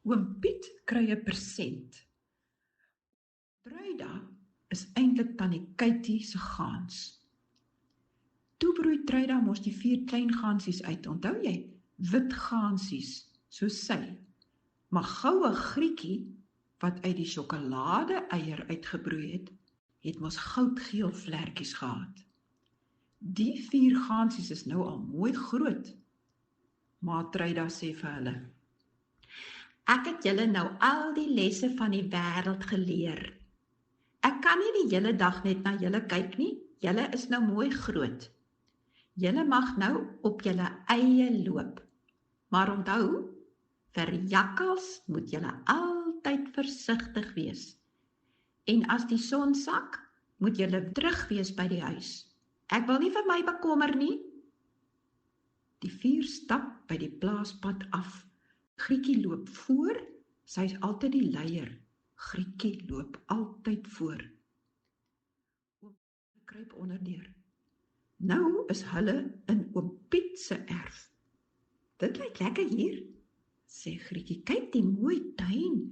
Oom Piet kry 'n persent. Truida is eintlik tannie Kytie se gaans. Toe broei Truida mos die 4 klein gaansies uit, onthou jy? Wit gaansies, soos sy. Maar goue Grietjie, wat uit die sjokolade-eier uitgebroei het mos goudgeel vlekkies gehad. Die 4 gaansies is nou al mooi groot. Maar Truida sê vir hulle: Ek het julle nou al die lesse van die wêreld geleer. Ek kan nie die hele dag net na julle kyk nie, julle is nou mooi groot. Julle mag nou op julle eie loop. Maar onthou, vir jakkals moet julle altyd versigtig wees. En as die son sak, moet julle terug wees by die huis. Ek wil nie vir my bekommer nie. Die 4 stap by die plaaspad af. Grietjie loop voor, sy is altyd die leier. Grietjie loop altyd voor. Oom kruip onderdeur. Nou is hulle in oom Piet se erf. Dit lyk lekker hier, sê Grietjie. Kyk die mooi tuin.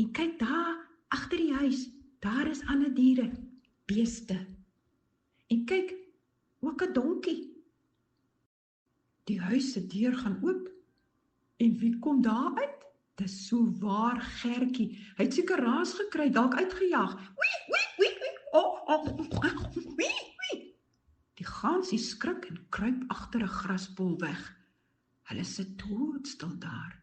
En kyk daar agter die huis, daar is ander diere, beeste. En kyk, ook 'n donkie. Die huis se deur gaan oop. En wie kom daar uit? Dis so waar Gertjie. Hy het seker raas gekry, dalk uitgejaag. Wee, wee, wee, wee. Oh, wee, wee. Die gaansie skrik en kruip agter 'n grasbol weg. Hulle sit doodstil daar.